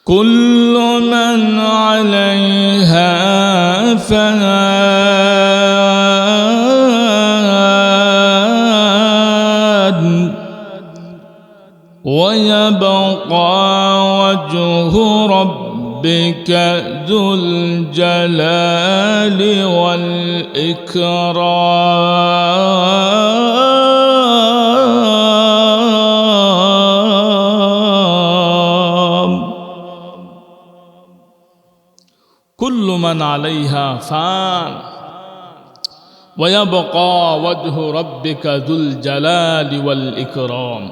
كل من عليها فان ويبقى وجه ربك ذو الجلال والإكرام كل من عليها فان ويبقى وجه ربك ذو الجلال والإكرام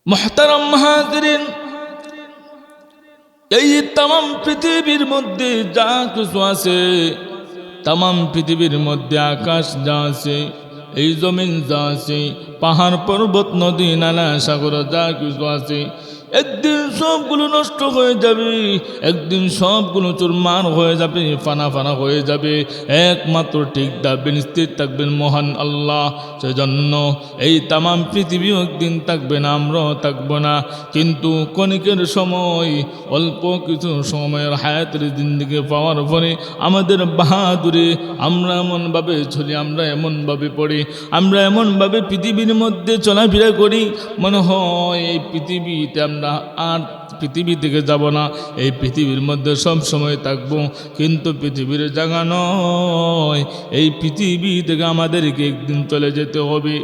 محترم হাজিরিন এই तमाम পৃথিবীর মধ্যে যা কিছু আছে तमाम পৃথিবীর মধ্যে আকাশ যা আছে এই জমিন যা আছে পাহাড় পর্বত নদী নালা সাগর যা কিছু আছে একদিন সবগুলো নষ্ট হয়ে যাবে একদিন সবগুলো চুরমার হয়ে যাবে ফানা ফানা হয়ে যাবে একমাত্র ঠিক থাকবেন স্থির থাকবেন মহান আল্লাহ সেজন্য এই तमाम পৃথিবী একদিন থাকবে না আমরাও থাকবো না কিন্তু ক্ষণিকের সময় অল্প কিছু সময়ের হায়াতের জিন্দেগি পাওয়ার পরে আমাদের বাহাদুরি আমরা এমনভাবে চলি আমরা এমনভাবে পড়ি আমরা এমনভাবে পৃথিবীর মধ্যে চলাফেরা করি মনে হয় এই পৃথিবীতে আমরা আর পৃথিবী থেকে যাব না এই পৃথিবীর মধ্যে সব সময় থাকবো কিন্তু পৃথিবীর জায়গা নয় এই পৃথিবী থেকে আমাদেরকে একদিন চলে যেতে হবে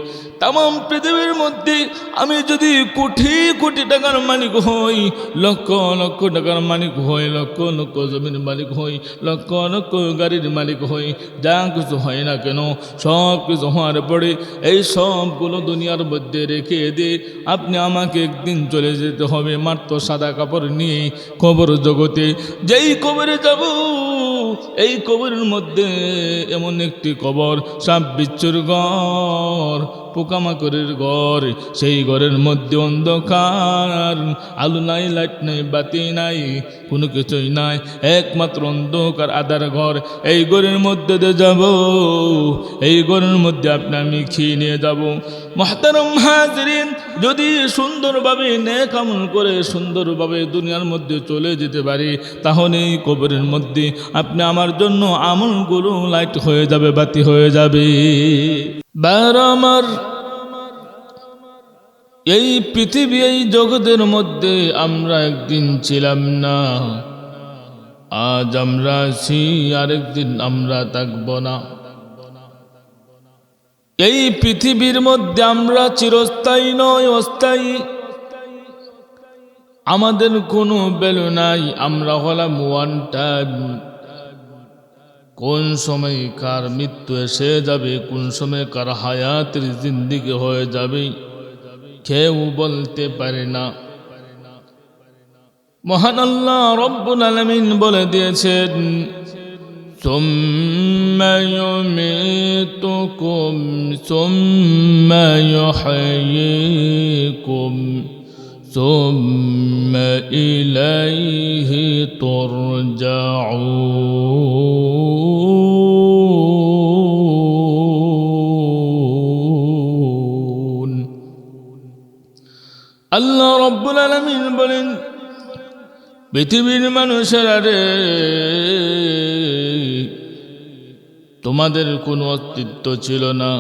तमाम পৃথিবীর মধ্যে আমি যদি কোটি কোটি টাকার মালিক হই লক্ষ লক্ষ টাকার মালিক হই লক্ষ লক্ষ জমির মালিক হই লক্ষ লক্ষ গাড়ির মালিক হই যা কিছু হয় না কেন সব কিছু হওয়ার পরে এই সবগুলো দুনিয়ার মধ্যে রেখে দিয়ে আপনি আমাকে একদিন চলে যেতে হবে মাত্র সাদা কাপড় নিয়ে কবর জগতে যেই কবরে যাব এই কবরের মধ্যে এমন একটি কবর সাপ বিচ্ছুর ঘর পোকামাকড়ের ঘর সেই ঘরের মধ্যে অন্ধকার আলো নাই লাইট নাই বাতি নাই কোনো কিছুই নাই একমাত্র অন্ধকার আধার ঘর এই ঘরের মধ্যে দিয়ে যাব এই ঘরের মধ্যে আপনি আমি খেয়ে নিয়ে যাব মুহতারাম হাজিরিন যদি সুন্দরভাবে নেক আমল করে সুন্দরভাবে দুনিয়ার মধ্যে চলে যেতে পারি তাহলে এই কবরের মধ্যে আপনি আমার জন্য আমলগুলো লাইট হয়ে যাবে বাতি হয়ে যাবে বারবার এই পৃথিবী এই জগতের মধ্যে আমরা একদিন ছিলাম না আজ আমরা আছি আরেকদিন আমরা থাকব না এই পৃথিবীর মধ্যে আমরা চিরস্থায়ী নয় অস্থায়ী আমাদের কোনো ভ্যালু নাই আমরা হলাম ওয়ান টাইম কোন সময় কার মৃত্যু এসে যাবে কোন সময় কার হায়াতের জিন্দেগি হয়ে যাবে কেউ বলতে পারে না মহান আল্লাহ রব্বুল আলামিন বলে দিয়েছেন সুম্মা ইউমীতুকুম সুম্মা ইউহয়ীকুম সুম্মা ইলাইহি তুরজাউন আল্লাহ রব্বুল আলামিন বলেন পৃথিবীর মানুষেরা রে তোমাদের কোনো অস্তিত্ব ছিল না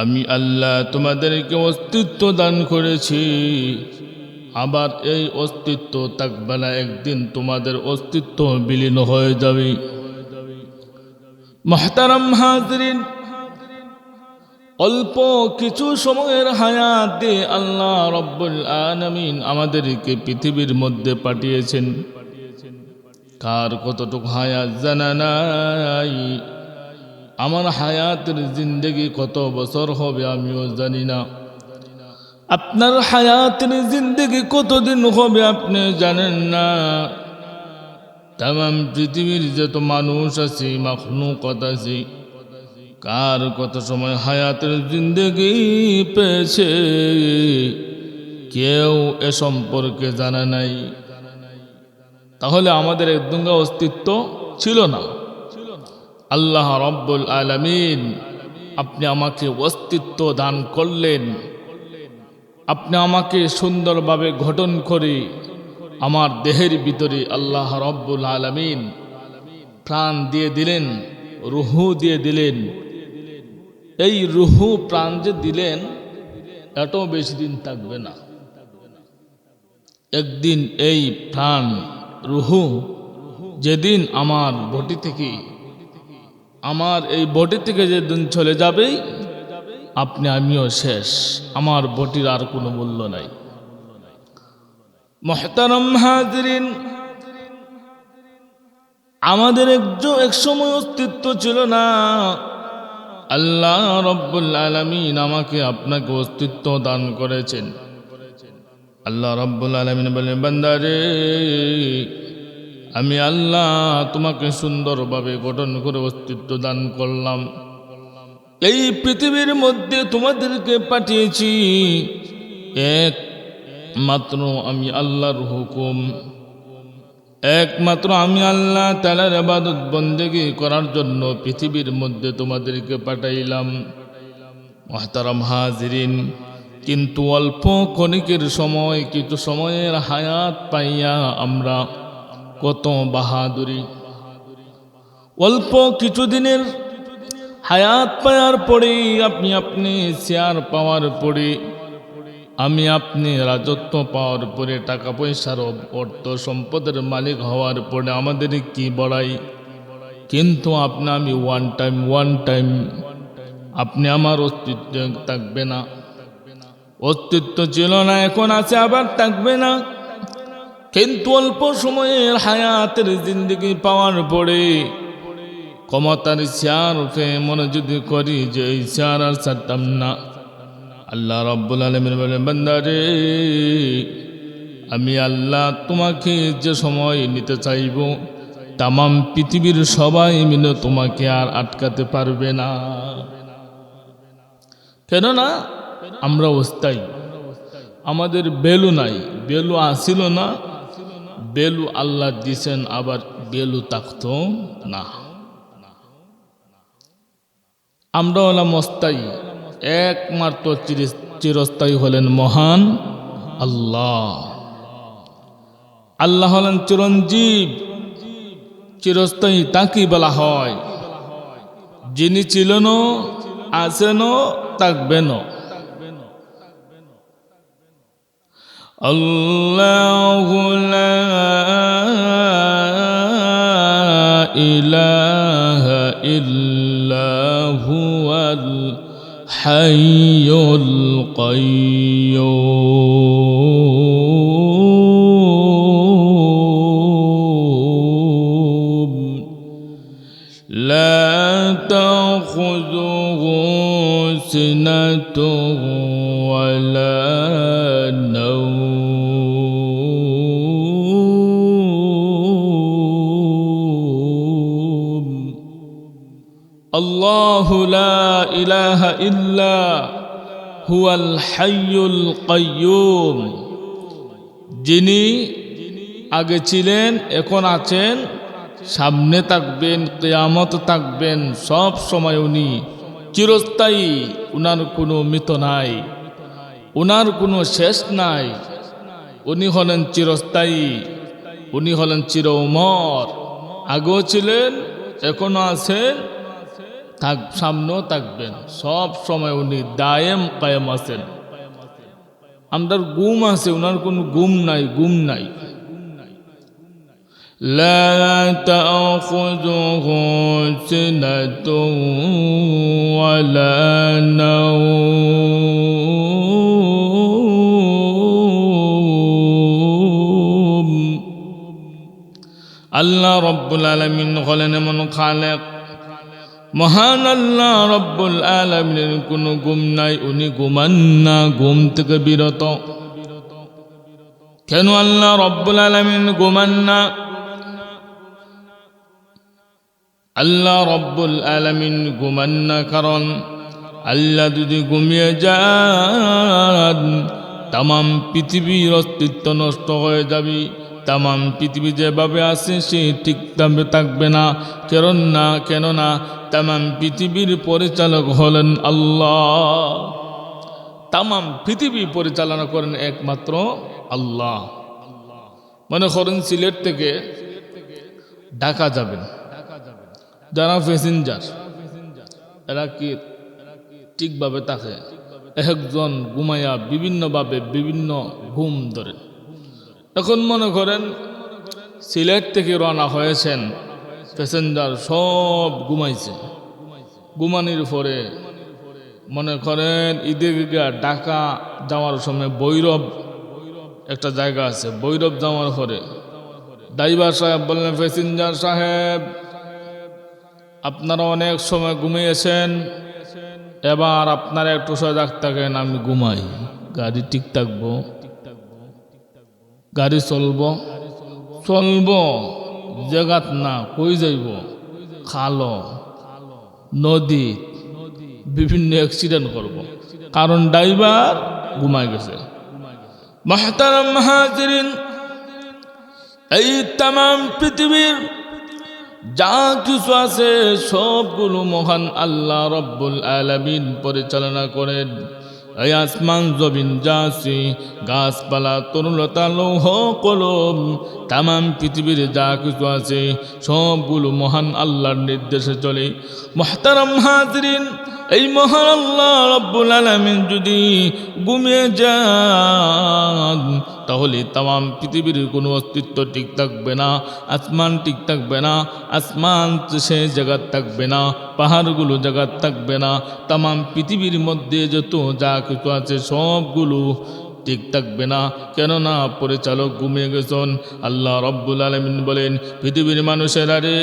আমি আল্লাহ তোমাদেরকে অস্তিত্ব দান করেছি আবার এই অস্তিত্ব থাকবে না একদিন তোমাদের অস্তিত্ব বিলীন হয়ে যাবে মুহতারাম হাজিরিন অল্প কিছু সময়ের হায়াত দিয়ে আল্লাহ রব্বুল আলামিন আমাদেরকে পৃথিবীর মধ্যে পাঠিয়েছেন কার কতটুকু হায়াত জানা নাই আমার হায়াতের জিন্দেগি কত বছর হবে আমিও জানি না আপনার হায়াতের জিন্দেগি কতদিন হবে আপনি জানেন না तमाम পৃথিবীর যত মানুষ আছে মাখলুকাত আছে কার কত সময় হায়াতের জিন্দেগি পেয়েছে কেউ এ সম্পর্কে জানা নাই তাহলে আমাদের একদম অস্তিত্ব ছিল না আল্লাহ রব্বুল আলামিন আপনি আমাকে অস্তিত্ব দান করলেন আপনি আমাকে সুন্দরভাবে গঠন করে আমার দেহের ভিতরে আল্লাহ রব্বুল আলামিন প্রাণ দিয়ে দিলেন, রুহু দিয়ে দিলেন। এই রুহু প্রাণ যে দিলেন এত বেশি দিন থাকবে না। একদিন এই প্রাণ রুহু যেদিন আমার বডি থেকে, আমার এই বডি থেকে যেদিন চলে যাবে, আপনি আমিও শেষ, আমার বডির আর কোনো মূল্য নাই। মুহতারাম হাজিরিন, আমাদের এক সময় অস্তিত্ব ছিল না। আল্লাহ রব্বুল আলামিন আমাকে আপনাকে অস্তিত্ব দান করেছেন। আল্লাহ রব্বুল আলামিন বলেন, বান্দারে আমি আল্লাহ তোমাকে সুন্দরভাবে গঠন করে অস্তিত্ব দান করলাম। এই পৃথিবীর মধ্যে তোমাদেরকে পাঠিয়েছি একমাত্র আমি আল্লাহর হুকুম, একমাত্র আমি আল্লাহ তাআলার ইবাদত বন্দেগী করার জন্য পৃথিবীর মধ্যে তোমাদেরকে পাঠাইলাম। মুহতারাম হাজিরিন, কিন্তু অল্প ক্ষণিকের সময়, কিছু সময়ের হায়াত পাইয়া আমরা কত বাহাদুরি, অল্প কিছুদিনের হায়াত পাওয়ার পরে, আপনি শেয়ার পাওয়ার পরে, আমি আপনি রাজত্ব পাওয়ার পরে, টাকা পয়সার অর্থ সম্পদের মালিক হওয়ার পরে আমাদের কি বড়াই। কিন্তু আমি ওয়ান টাইম আপনি আমার অস্তিত্ব থাকবে না। অস্তিত্ব ছিল না, এখন আছে, আবার থাকবে না। কিন্তু অল্প সময়ের হায়াতের জিন্দেগি পাওয়ার পরে ক্ষমতার শেয়ারকে মনে যদি করি যে এই শেয়ার আর ছাড়তাম না। আল্লাহ রব্বুল আলামিন বলেন, বান্দারে আমি আল্লাহ তোমাকে যে সময় নিতে চাইব, তামাম পৃথিবীর সবাই মিলে তোমাকে আর আটকাতে পারবে না। কেননা আমরা অস্থায়ী, আমাদের বেলু নাই। বেলু আসিল না, বেলু আল্লাহ দিছেন, আবার বেলু থাকতো না। আমরা হলাম অস্থায়ী, একমাত্র চিরস্থায়ী হলেন মহান আল্লাহ। আল্লাহ হলেন চিরঞ্জীব, চিরস্থায়ী তাকে বলা হয়, যিনি ছিলেন, আছেন, থাকবেন। আল্লাহু লা ইলাহা ইল্লা হুয়াল হাইয়ুল কাইয়্যুম লা তাখুযুহু সিনাতুন ওয়ালা নাওম। আল্লাহু লা ইলাহা ইল্লা হুয়াল হাইয়ুল কাইয়্যুম, যিনি আগে ছিলেন, এখন আছেন, সামনে থাকবেন, কিয়ামত থাকবেন, সব সময় উনি চিরস্থায়ী। উনার কোনো মৃত নাই, উনার কোনো শেষ নাই। উনি হলেন চিরস্থায়ী, উনি হলেন চির অমর। আগেও ছিলেন, এখনো আছেন, সামনেও থাকবেন, সব সময় উনি দায়েম কায়েম আছেন। আমাদের গুম আছে, উনার কোনো গুম নাই। লা তাখুযুহু সিনাতুন ওয়ালা নাওম। আল্লাহ রব্বুল আলামিন হলেন এমন খালেক, মহান আল্লাহ রব্বুল আলামিনের কোনো গুম নাই, উনি ঘুমান না, ঘুম থেকে বিরত। কেন আল্লাহ রব্বুল আলামিন ঘুমান না? আল্লাহ রব্বুল আলামিন ঘুমান না কারণ আল্লাহ যদি ঘুমিয়ে যান, তামাম পৃথিবীর অস্তিত্ব নষ্ট হয়ে যাবে। তামাম পৃথিবী যেভাবে আছে সে ঠিকভাবে থাকবে না। কেননা তামাম পৃথিবীর পরিচালক হলেন আল্লাহ। তামাম পৃথিবী পরিচালনা করেন একমাত্র আল্লাহ। মনে করেন সিলেট থেকে ঢাকা যাবেন, যারা প্যাসেঞ্জার এরা কি ঠিকভাবে থাকে? একজন ঘুমাইয়া বিভিন্নভাবে বিভিন্ন ঘুম ধরে। এখন মনে করেন সিলেট থেকে রওনা হয়েছেন, প্যাসেঞ্জার সব ঘুমাইছে। ঘুমানির পরে মনে করেন ঈদগাহ ঢাকা যাওয়ার সময় ভৈরব একটা জায়গা আছে, ভৈরব যাওয়ার পরে ড্রাইভার সাহেব বললেন, প্যাসেঞ্জার সাহেব আপনারা অনেক সময় ঘুমিয়েছেন, এবার আপনারা একটু সজাগ থাকেন, আমি ঘুমাই। গাড়ি ঠিক থাকবো? গাড়ি চলবো জায়গাত না, কই যাইব? খালো নদী, বিভিন্ন অ্যাক্সিডেন্ট করব, কারণ ড্রাইভার ঘুমাই গেছে। মুহতারাম হাজিরিন, এই তামাম পৃথিবীর যা কিছু আছে সবগুলো মহান আল্লাহ রব্বুল আলামিন পরিচালনা করেন। এই আসমান জমিন যা আছে, গাছপালা তরুলতা লৌহ কলম, তামাম পৃথিবীর যা কিছু আছে সবগুলো মহান আল্লাহর নির্দেশে চলে। মুহতারাম হাজিরিন, এই মহান আল্লাহ রব্বুল আলামিন যদি ঘুমিয়ে যান তাহলে তামাম পৃথিবীর কোনো অস্তিত্ব ঠিক থাকবে না, আসমান ঠিক থাকবে না, আসমান সে জায়গার থাকবে না, পাহাড়গুলো জায়গার থাকবে না, তামাম পৃথিবীর মধ্যে যত যা কিছু আছে সবগুলো ঠিক থাকবে না। কেননা পরিচালক ঘুমিয়ে গেছেন। আল্লাহ রব্বুল আলামিন বলেন, পৃথিবীর মানুষেরা রে,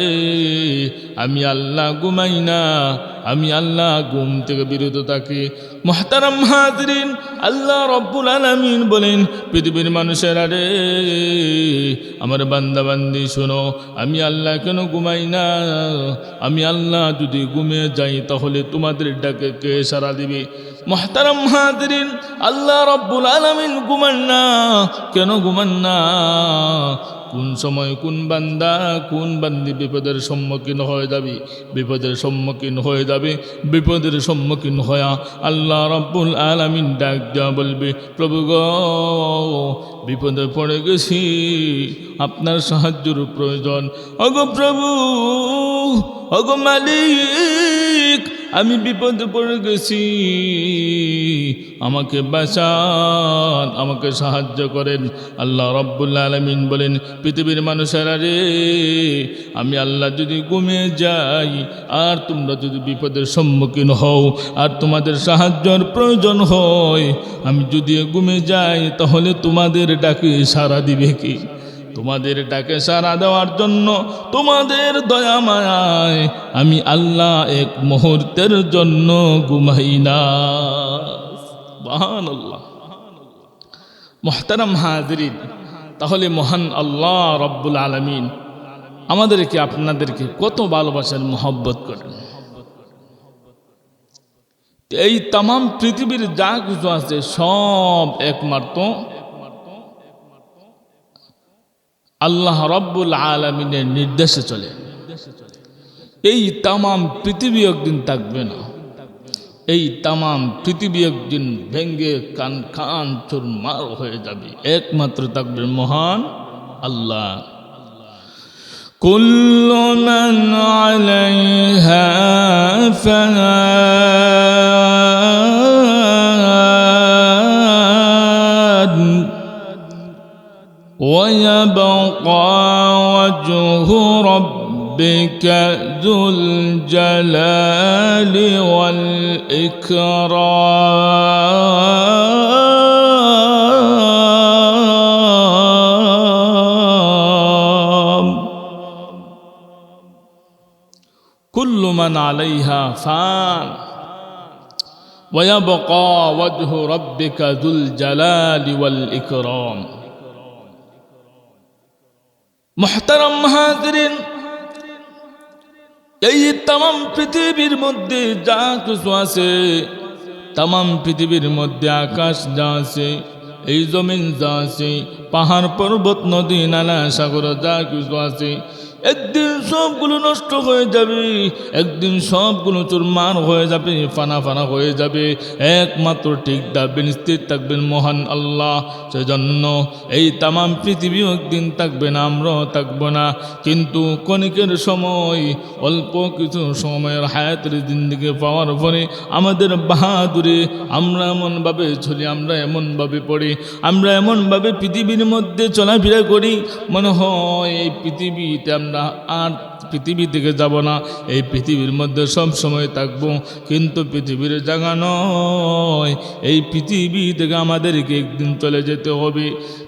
আমি আল্লাহ ঘুমাই না, আমি আল্লাহ ঘুম থেকে বিরত থাকি। মুহতারাম হাজিরিন, আল্লাহ রব্বুল আলামিন বলেন, পৃথিবীর মানুষেরা রে, আমার বান্দা বান্দি শোনো, আমি আল্লাহ কেন ঘুমাই না? আমি আল্লাহ যদি ঘুমিয়ে যাই তাহলে তোমাদের ডাকে কে সাড়া দিবে? মুহতারাম হাজিরিন, আল্লাহ রব্বুল আলামিন ঘুমান না। কেন ঘুমান না? কোন সময় কোন বান্দা কোন বান্দি বিপদের সম্মুখীন হয়ে যাবে, বিপদের সম্মুখীন হয়ে যাবে, বিপদের সম্মুখীন হয়ে আল্লাহ রব্বুল আলামিন ডাক দেওয়া বলবে, প্রভু গো, বিপদে পড়ে গেছি, আপনার সাহায্যের প্রয়োজন। ওগো প্রভু, ওগো মালিক, আমি বিপদে পড়ে গেছি, আমাকে বাঁচান, আমাকে সাহায্য করেন। আল্লাহ রব্বুল আলামিন বলেন, পৃথিবীর মানুষেরা রে, আমি আল্লাহ যদি ঘুমিয়ে যাই আর তোমরা যদি বিপদের সম্মুখীন হও আর তোমাদের সাহায্যের প্রয়োজন হয়, আমি যদি ঘুমিয়ে যাই তাহলে তোমাদের ডাকে সাড়া দিবে কি? তোমাদের ডাকে সাড়া দেওয়ার জন্য তোমাদের দয়া মায়ায় আমি আল্লাহ এক মুহূর্তের জন্য ঘুমাই না। সুবহানাল্লাহ। মুহতারাম হাজিরিন, তাহলে মহান আল্লাহ রব্বুল আলামিন আমাদেরকে আপনাদেরকে কত ভালোবাসেন, মহব্বত করেন। এই তামাম পৃথিবীর যা কিছু আছে সব একমাত্র আল্লাহ রব্বুল আলামিনের নির্দেশে চলে। এই তামাম পৃথিবী একদিন থাকবে না, এই তামাম পৃথিবী একদিন ভেঙ্গে কান চুরমার হয়ে যাবে, একমাত্র থাকবে মহান আল্লাহ। কুল্লু মান আলাইহা ফান ويبقى وجه ربك ذو الجلال والإكرام كل من عليها فان ويبقى وجه ربك ذو الجلال والإكرام। মুহতারাম হাজিরিন, এই তামাম পৃথিবীর মধ্যে যা কিছু আছে, তামাম পৃথিবীর মধ্যে আকাশ যা আছে, এই জমিন যা আছে, পাহাড় পর্বত নদী নালা সাগর যা কিছু আছে, একদিন সবগুলো নষ্ট হয়ে যাবে, একদিন সবগুলো চুরমার হয়ে যাবে, ফানা ফানা হয়ে যাবে। একমাত্র ঠিক থাকবেন, স্থির থাকবেন মহান আল্লাহ। সেজন্য এই তামাম পৃথিবীও একদিন থাকবে না, আমরাও থাকবো না। কিন্তু ক্ষণিকের সময়, অল্প কিছু সময়ের হায়াতের জিন্দেগি পাওয়ার পরে আমাদের বাহাদুরি, আমরা এমনভাবে চলি, আমরা এমনভাবে পড়ি, আমরা এমনভাবে পৃথিবীর মধ্যে চলাফেরা করি, মনে হয় এই পৃথিবীতে আমরা আর পৃথিবী থেকে যাব না, এই পৃথিবীর মধ্যে সব সময় থাকব। কিন্তু পৃথিবীর জায়গা নয়, এই পৃথিবী থেকে আমাদেরকে একদিন চলে যেতে হবে।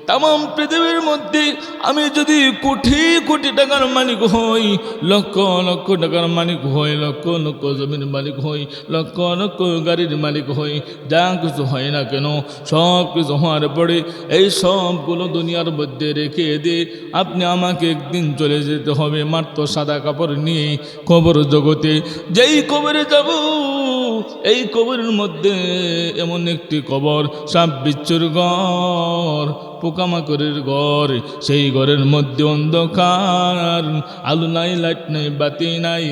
তামাম পৃথিবীর মধ্যে আমি যদি কোটি কোটি টাকার মালিক হই, লক্ষ লক্ষ টাকার মালিক হই, লক্ষ লক্ষ জমির মালিক হই, লক্ষ লক্ষ গাড়ির মালিক হই, যা কিছু হয় না কেন, সব কিছু হওয়ার পরে এই সবগুলো দুনিয়ার মধ্যে রেখে দিয়ে আপনি আমাকে একদিন চলে যেতে হবে মাত্র সাদা কাপড় নিয়ে কবর জগতে। যেই কবরে যাব, এই কবরের মধ্যে এমন একটি কবর, সাপ বিচ্ছুর ঘর, পোকামাকড়ের ঘর, সেই ঘরের মধ্যে অন্ধকার, আলো নাই, লাইট নাই, বাতি নাই,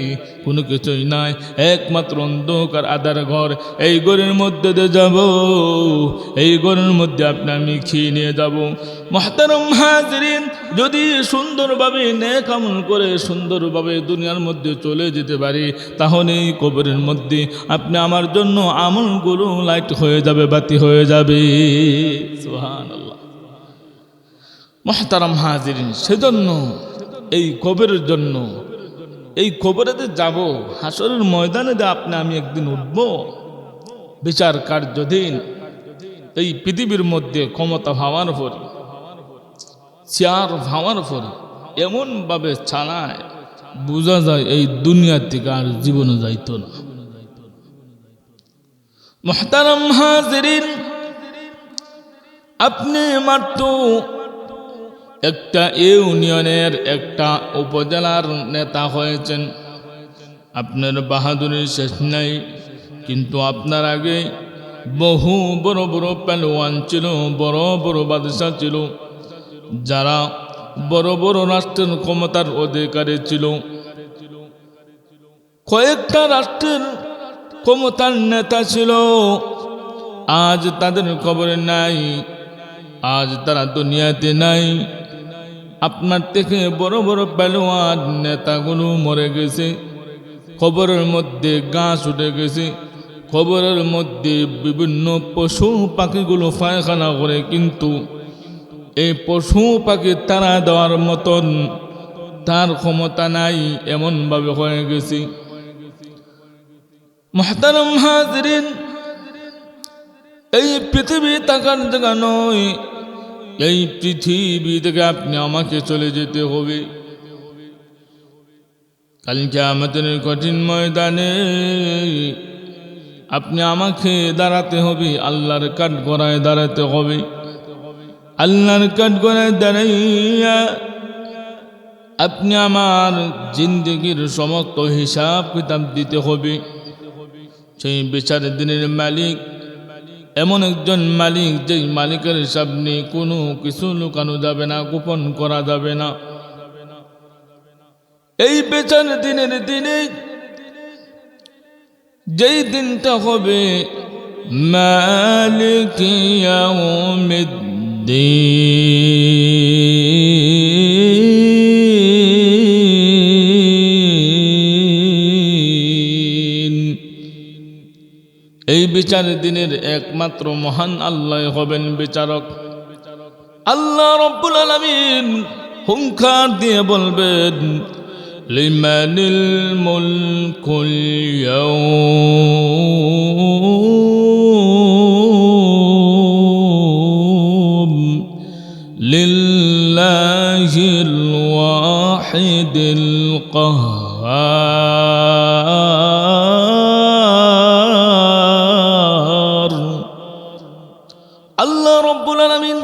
কোনো কিছুই নাই, একমাত্র অন্ধকার আধার ঘর। এই ঘরের মধ্যে দিয়ে যাব, এই ঘরের মধ্যে আপনি আমি খেয়ে নিয়ে যাব। মুহতারাম হাজিরিন, যদি সুন্দরভাবে নেক আমল করে সুন্দরভাবে দুনিয়ার মধ্যে চলে যেতে পারি, তাহলে এই কবরের মধ্যে আপনি আমার জন্য আমলগুলো লাইট হয়ে যাবে, বাতি হয়ে যাবে। সুবহানাল্লাহ। মুহতারাম হাজিরিন, সেজন্য এই কবরের জন্য, এই কবরেতে যাব, হাসরের ময়দানে আপনি আমি একদিন উঠব, বিচার কার্য দিন। এই পৃথিবীর মধ্যে ক্ষমতা ভাবার পরে, চেয়ার ভাবার পরে এমনভাবে চালায় বোঝা যায় এই দুনিয়া থেকে আর জীবনে যাইতো না। মুহতারাম হাজিরিন, আপনি মাত্র একটা ইউনিয়নের, একটা উপজেলার নেতা হয়েছেন, আপনার বাহাদুরির শেষ নাই। কিন্তু আপনার আগে বহু বড় বড় পেলোয়ান ছিল, বড় বড় বাদশা ছিল, যারা বড় বড় রাষ্ট্রের ক্ষমতার অধিকারী ছিল। কয়েকটা রাষ্ট্রের ক্ষমতার নেতা ছিল, আজ তাদের খবর নাই, আজ তারা দুনিয়াতে নাই। আপনার থেকে বড় বড় পেলোয়ান নেতাগুলো মরে গেছে, খবরের মধ্যে ঘাস উঠে গেছে, খবরের মধ্যে বিভিন্ন পশু পাখিগুলো পায়খানা করে, কিন্তু এই পশু পাখি তারা দেওয়ার মতন তার ক্ষমতা নাই, এমনভাবে হয়ে গেছে। মুহতারাম হাজিরিন, এই পৃথিবী থাকার জায়গা নয়, এই পৃথিবী থেকে আপনি আমাকে চলে যেতে হবে। কালকে আমাদের কঠিন ময়দানে আপনি আমাকে দাঁড়াতে হবে, আল্লাহর কাঠগড়ায় দাঁড়াতে হবে। আল্লাহর কাঠগড়ায় দাঁড়াইয়া আপনি আমার জিন্দগির সমস্ত হিসাব কিতাব দিতে হবে। সেই বিচারের দিনের মালিক এমন একজন মালিক, যেই মালিকের সামনে কোনো কিছু লুকানো যাবে না, গোপন করা যাবে না। এই বিচারের দিনের দিনে, যেই দিনটা হবে মালিক ইয়াউমিদ্দিন, এই বিচারের দিনের একমাত্র মহান আল্লাহ হবেন বিচারক। আল্লাহ রাব্বুল আলামিন হুঙ্কার দিয়ে বলবেন, লিমানিল মুলকুল ইয়াউম লিল্লাহিল ওয়াহিদিল কাহ্হার। আল্লাহ রাব্বুল আলামিন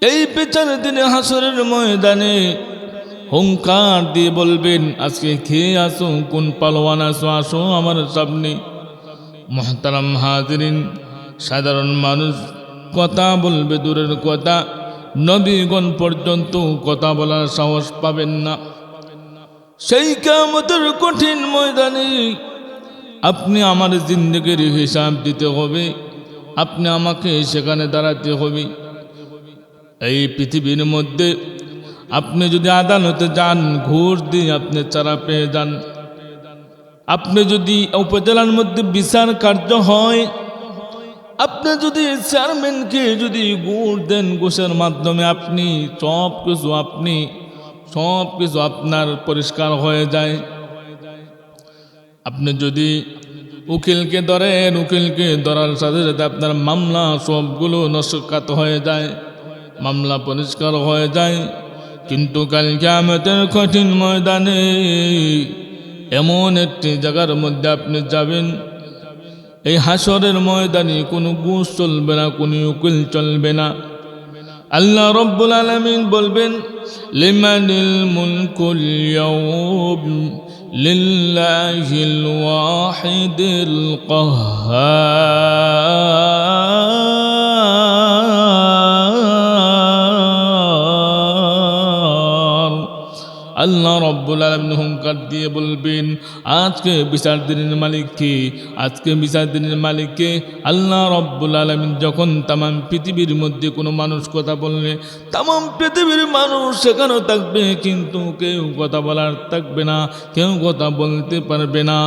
এই বিচারের দিনে হাসরের ময়দানে হুঙ্কার দিয়ে বলবেন, আজকে খেয়ে আসো, কোন পালোয়ান আসো, আসো আমার সামনে। মুহতারাম হাজিরিন, সাধারণ মানুষ কথা বলবে দূরের কথা, নবীগণ পর্যন্ত কথা বলার সাহস পাবেন না। সেই কিয়ামতের কঠিন ময়দানে আপনি আমার জিন্দেগির হিসাব দিতে হবে, আপনি আমাকে সেখানে দাঁড়াতে হবে। এই পৃথিবীর মধ্যে আপনি যদি আদালতে যান, ঘুষ দিয়ে আপনি চারা পেয়ে যান। আপনি যদি উপজেলার মধ্যে বিচার কার্য হয়, আপনি যদি চেয়ারম্যানকে যদি ঘুষ দেন, ঘুষের মাধ্যমে আপনি সব কিছু আপনার পরিষ্কার হয়ে যায়। আপনি যদি উকিলকে ধরেন, উকিলকে ধরার সাথে সাথে আপনার মামলা সবগুলো নস্কাত হয়ে যায়, মামলা পরিষ্কার হয়ে যায়। কিন্তু কাল কিয়ামতের কঠিন ময়দানে এমন একটি জায়গার মধ্যে আপনি যাবেন, এই হাসরের ময়দানে কোনো ঘুষ চলবে না, কোনো উকিল চলবে না। আল্লাহ রব্বুল আলামিন বলবেন, লিমানিল মুলকুল ইয়াউম লিল্লাহিল ওয়াহিদিল কাহ্হার। আল্লাহ রব্বুল আলামিন হুঙ্কার দিয়ে বলবেন, আজকে বিচার দিনের মালিক কে? আজকে বিচার দিনের মালিক কে? আল্লাহ রব্বুল আলামিন যখন তাম পৃথিবীর মধ্যে কোনো মানুষ কথা বললে তাম পৃথিবীর মানুষ সেখানেও থাকবে, কিন্তু কেউ কথা বলার থাকবে না, কেউ কথা বলতে পারবে না।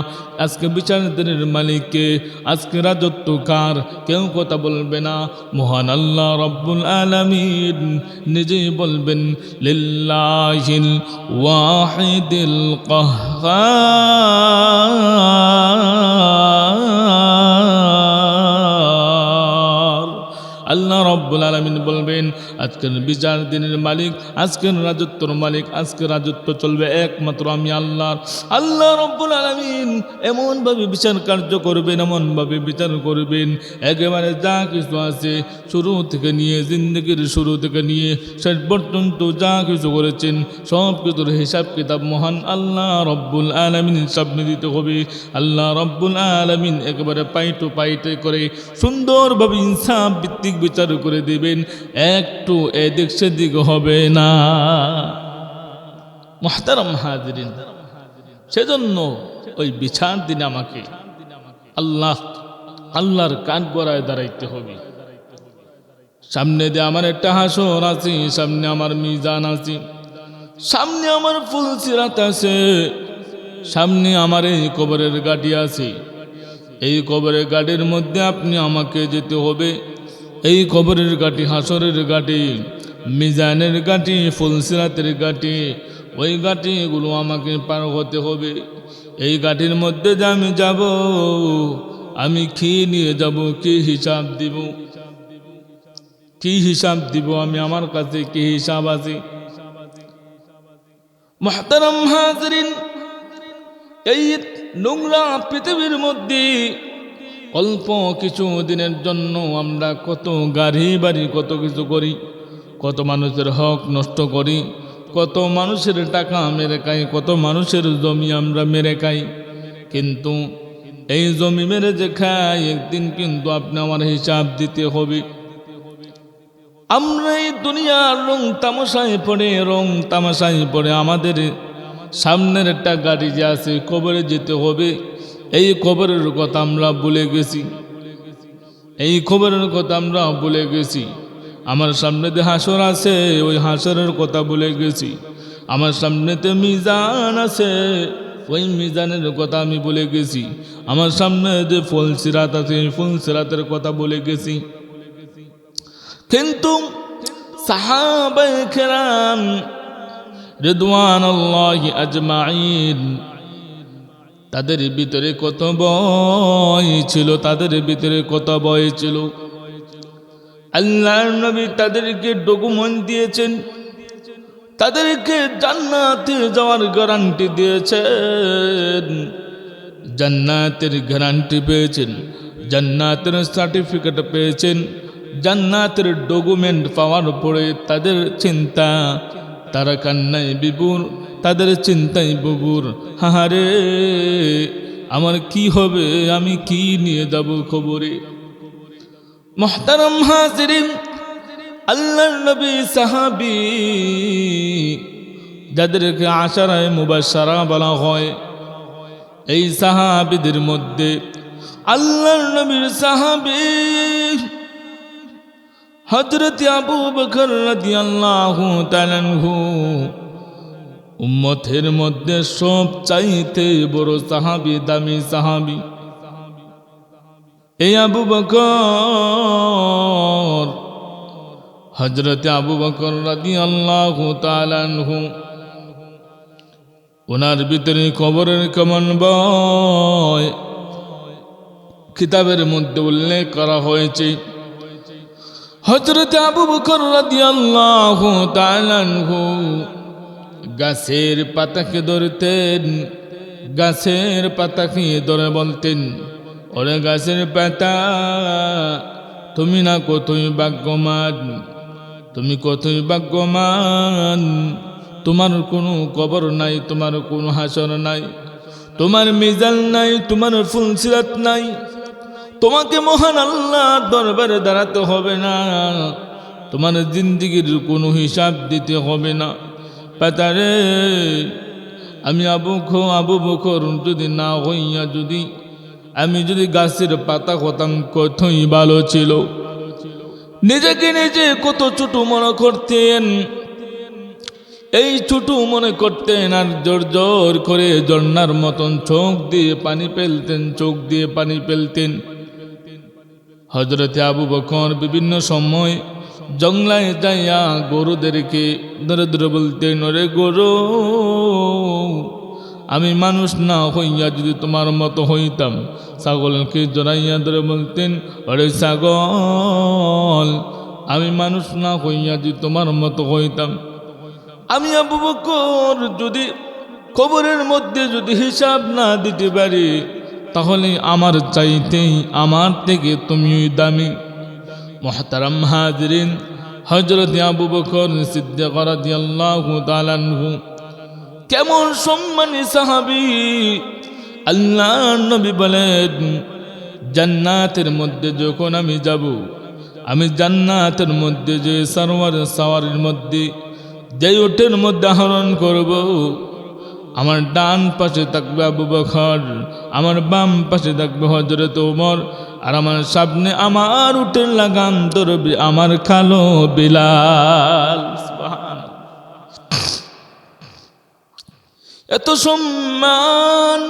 আজকে বিচার দিনের মালিক কে? আজকে রাজত্ব কার? কেউ কথা বলবে না। মহান আল্লাহ রব্বুল আলামিন নিজেই বলবেন, লিল্লাহিল ওয়াহিদিল কাহ্হার। আল্লাহ রব্বুল আলামিন বলবেন, আজকের বিচার দিনের মালিক, আজকের রাজত্বর মালিক, আজকের রাজত্ব চলবে একমাত্র আমি আল্লাহর। আল্লাহ রব্বুল আলামিন এমনভাবে বিচার কার্য করবেন, এমনভাবে বিচার করবেন, একেবারে যা কিছু আছে শুরু থেকে নিয়ে, জিন্দগির শুরু থেকে নিয়ে শেষ পর্যন্ত যা কিছু করেছেন সব কিছুর হিসাব কিতাব মহান আল্লাহ রব্বুল আলামিনের সামনে দিতে হবে। আল্লাহ রব্বুল আলামিন একেবারে পাইটু পাইটে করে সুন্দরভাবে ইনসাফ ভিত্তিক বিচার করে দিবেন, একটু এদিক সেদিক হবে না। মুহতারাম হাজিরিন, সেজন্য ওই বিচার দিনে আমাকে আল্লাহর কাঠ গড়ায় দাঁড়াইতে হবে। সামনে দিয়ে আমার একটা হাসর আছে, সামনে আমার মিজান আছে, সামনে আমার ফুলসিরাত আছে, সামনে আমার এই কবরের গাড়ি আছে। এই কবরের গাড়ির মধ্যে আপনি আমাকে যেতে হবে। এই কবরের গাড়ি, হাসরের গাড়ি, মিজানের গাড়ি, ফুলসিরাতের গাড়ি, ওই গাড়িগুলো আমাকে পার হতে হবে। এই গাড়ির মধ্যে যে আমি যাব, আমি কি নিয়ে যাব, কি হিসাব দিব, কি হিসাব দিব আমি? আমার কাছে কি হিসাব আছে? মুহতারাম হাজিরিন, এই নোংরা পৃথিবীর মধ্যে অল্প কিছু দিনের জন্য আমরা কত গাড়ি বাড়ি, কত কিছু করি, কত মানুষের হক নষ্ট করি, কত মানুষের টাকা মেরে খাই, কত মানুষের জমি আমরা মেরে খাই। কিন্তু এই জমি মেরে যে খাই, একদিন কিন্তু আপনি আমার হিসাব দিতে হবে। আমরা এই দুনিয়ার রং তামাশায় পড়ে আমাদের সামনের একটা গাড়ি যে আছে, কবরে যেতে হবে। এই কবরের কথা আমরা ভুলে গেছি, এই কবরের কথা আমরা ভুলে গেছি। আমার সামনেতে হাসর আছে, ওই হাসরের কথা ভুলে গেছি। আমার সামনেতে মিজান আছে, ওই মিজানের কথা আমি ভুলে গেছি। আমার সামনে যে ফুলসিরাত আছে, ফুলসিরাতের কথা ভুলে গেছি। কিন্তু সাহাবায়ে কেরাম রিদওয়ানুল্লাহি আজমাইন, তাদের ভিতরে কত ভয় ছিল, তাদের ভিতরে কত ভয় ছিল। আল্লাহর নবী তাদেরকে ডকুমেন্ট দিয়েছেন, তাদেরকে জান্নাতে যাওয়ার গ্যারান্টি দিয়েছেন, জান্নাতের গ্যারান্টি পেয়েছেন, জান্নাতের সার্টিফিকেট পেয়েছেন। জান্নাতের ডকুমেন্ট পাওয়ার পরে তাদের চিন্তা, তারা কান্নায় বিভোর, তাদের চিন্তায় বিভোর। হাহারে, আমার কি হবে, আমি কি নিয়ে যাব খবরে? মুহতারাম হাজিরিন, আল্লাহর নবী সাহাবী যাদেরকে আশারায়ে মুবাশশারা বলা হয়, এই সাহাবীদের মধ্যে আল্লাহর নবীর সাহাবী হযরত আবু বকর রাদিয়াল্লাহু তাআলা আনহু উম্মতের মধ্যে সবচাইতে বড় সাহাবী, দামি সাহাবী। এই আবু বকর, হযরত আবু বকর রাদিয়াল্লাহু তাআলা আনহু, ওনার ভিতরে কবরের কেমন ভয় কিতাবের মধ্যে উল্লেখ করা হয়েছে। হযরত আবু বকর রাদিয়াল্লাহু তাআলা আনহু গাছের পাতাকে ধরতেন, গাছের পাতাকে ধরে বলতেন, ওরে গাছের পাতা, তুমি না কতই ভাগ্যবান, তুমি কতই ভাগ্যবান, তোমার কোনো কবর নাই, তোমার কোনো হাসর নাই, তোমার মিজান নাই, তোমার ফুলসিরাত নাই, তোমাকে মহান আল্লাহর দরবারে দাঁড়াতে হবে না, তোমার জিন্দেগির কোনো হিসাব দিতে হবে না। পাতারে, আমি আবু বকর যদি না হইয়া আমি যদি গাছের পাতা হতাম কতই ভালো ছিল। নিজেকে নিজে কত ছোট মনে করতেন, এই ছোট মনে করতেন আর জোর জোর করে ঝর্ণার মতন চোখ দিয়ে পানি ফেলতেন, চোখ দিয়ে পানি ফেলতেন। হযরতে আবু বকর বিভিন্ন সময় জঙ্গলায় যাইয়া গরুদেরকে ধরে ধরে বলতেন, ওরে গরু, আমি মানুষ না হইয়া যদি তোমার মতো হইতাম। ছাগলকে জড়াইয়া ধরে বলতেন, ওরে ছাগল, আমি মানুষ না হইয়া যদি তোমার মতো হইতাম। আমি আবু বকর যদি কবরের মধ্যে যদি হিসাব না দিতে পারি, তাহলে আমার চাইতেই আমার থেকে তুমিই দামি। মুহতারাম হাজরিন, হযরত আবু বকর সিদ্দিক রাদিয়াল্লাহু তাআলা আনহু কেমন সম্মানী সাহাবী। আল্লাহর নবী বলেন, জান্নাতের মধ্যে যখন আমি যাব, আমি জান্নাতের মধ্যে যে সাওয়ারির মধ্যে যে উটের মধ্যে আরোহণ করব, আমার ডান পাশে থাকবে আবু বকর, আমার বাম পাশে থাকবে হযরত ওমর, আর আমার সামনে আমার উটের লাগাম ধরবে আমার খালো বিলাল। সুবহানাল্লাহ। এত সম্মান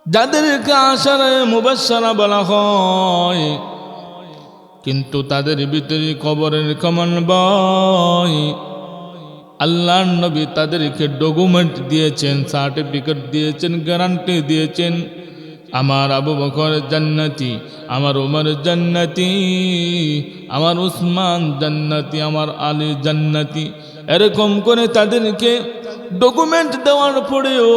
যাদেরকে আশারায়ে মুবাশশারা বলা হয়, কিন্তু তাদের ভিতরে কবরের কেমন ভয়। আল্লাহর নবী তাদেরকে ডকুমেন্ট দিয়েছেন, সার্টিফিকেট দিয়েছেন, গ্যারান্টি দিয়েছেন, আমার আবু বকর জান্নাতি, আমার ওমর জান্নাতি, আমার উসমান জান্নাতি, আমার আলী জান্নাতি। এরকম করে তাদেরকে ডকুমেন্ট দেওয়ার পরেও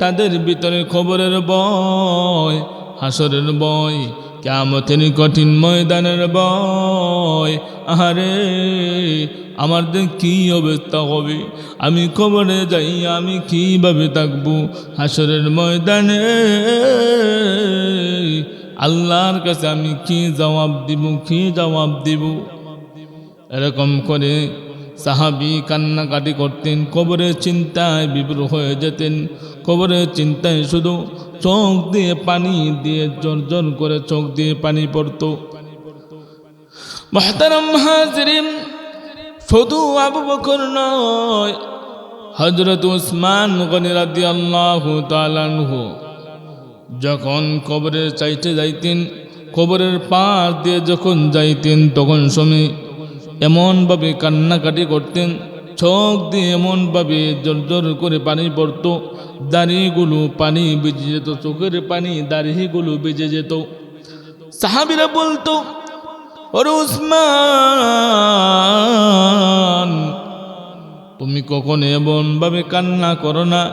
তাদের ভিতরে খবরের ভয়, হাসরের ভয়, কিয়ামতের কঠিন ময়দানের ভয়। আহারে, আমার কি অবস্থা হবে, আমি কবরে যাই আমি কিভাবে থাকবো, হাসরের ময়দানে আল্লাহর কাছে আমি কি জবাব দিব। এরকম করে সাহাবী কান্নাকাটি করতেন, কবরের চিন্তায় বিভোর হয়ে যেতেন। কবরের চিন্তায় শুধু চোখ দিয়ে পানি দিয়ে জর্জর করে চোখ দিয়ে পানি পড়তো। মুহতারাম হাজরিন, শুধু আবু বকর নয়, হযরত উসমান গনি রাদিয়াল্লাহু তাআলা আনহু যখন কবরে চাইতে যাইতেন, কবরের পার দিয়ে যখন যাইতেন, তখন সময় এমনভাবে কান্নাকাটি করতেন, চোখ দিয়ে এমনভাবে জোর করে পানি পড়ত, দাড়িগুলো পানি ভিজে যেত, চোখের পানি দাড়িগুলো ভিজে যেত। সাহাবীরা বলতো, ওরে উসমান, তুমি কখন এমনভাবে কান্না করো না,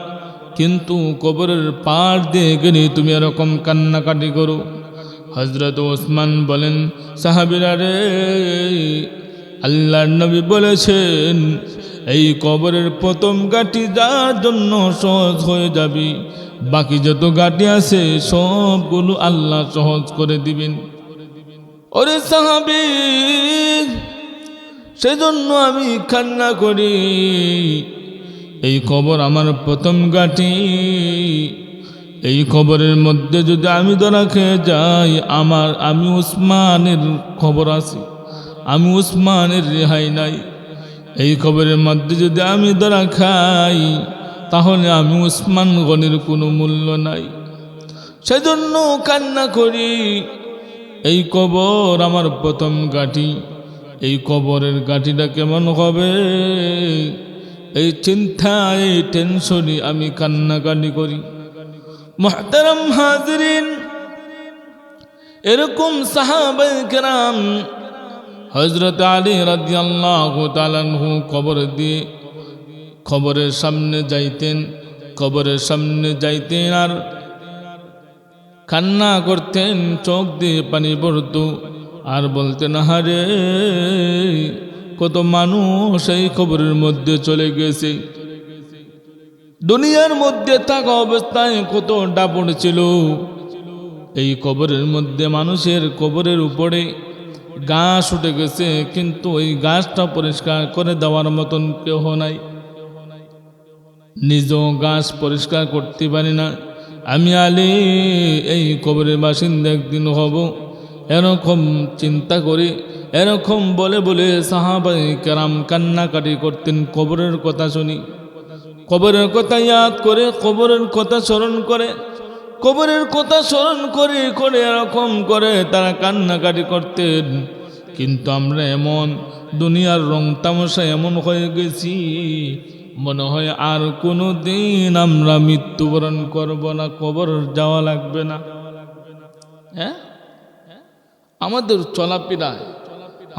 কিন্তু কবরের পার দিয়ে গেলে তুমি এরকম কান্নাকাটি করো। হযরত উসমান বলেন, সাহাবীরা রে, আল্লাহর নবী বলেছেন, এই কবরের প্রথম গাটি যার জন্য সহজ হয়ে যাবে, বাকি যত গাটি আছে সবগুলো আল্লাহ সহজ করে দিবেন। ওরে সাহাবী, সেজন্য আমি কান্না করি। এই কবর আমার প্রথম ঘাঁটি। এই কবরের মধ্যে যদি আমি ধরা খেয়ে যাই, আমি উসমানের খবর আছে, আমি উসমানের রেহাই নাই। এই কবরের মধ্যে যদি আমি ধরা খাই, তাহলে আমি উসমান গনির কোনো মূল্য নাই। সেজন্য কান্না করি। এই কবর আমার প্রথম ঘাঁটি। এই কবরের ঘাঁটিটা কেমন হবে, এই চিন্তা, এই টেনশনে আমি কান্নাকাটি করি। মুহতারাম হাজিরিন, এরকম সাহাবায়ে কেরাম হযরত আলী রাদিয়াল্লাহু তাআলা আনহু কবরের সামনে যাইতেন আর কান্না করতেন, চোখ দিয়ে পানি পড়ত আর বলতেন, হারে কত মানুষ এই কবরের মধ্যে চলে গেছে। দুনিয়ার মধ্যে থাকা অবস্থায় কত দাপট ছিল। এই কবরের মধ্যে মানুষের কবরের উপরে ঘাস উঠে গেছে, কিন্তু এই ঘাসটা পরিষ্কার করে দেওয়ার মতন কেউ নাই। নিজেও ঘাস পরিষ্কার করতে পারি না। আমি আলী এই কবরের বাসিন্দা একদিন হব, এরকম চিন্তা করি। এরকম বলে বলে সাহাবায়ে কেরাম কান্নাকাটি করতেন। কবরের কথা শুনি, কবরের কথা ইয়াদ করে, কবরের কথা স্মরণ করে, কবরের কথা স্মরণ করে করে এরকম করে তারা কান্নাকাটি করতেন। কিন্তু আমরা এমন দুনিয়ার রং তামাশা এমন হয়ে গেছি, মনে হয় আর কোনো দিন আমরা মৃত্যুবরণ করব না, কবর যাওয়া লাগবে না। হ্যাঁ, আমাদের চলাফেরায়,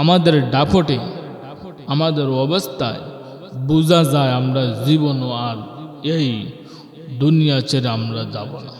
আমাদের দাপটে, আমাদের অবস্থায় বোঝা যায় আমরা জীবনও আর এই দুনিয়া ছেড়ে আমরা যাব না।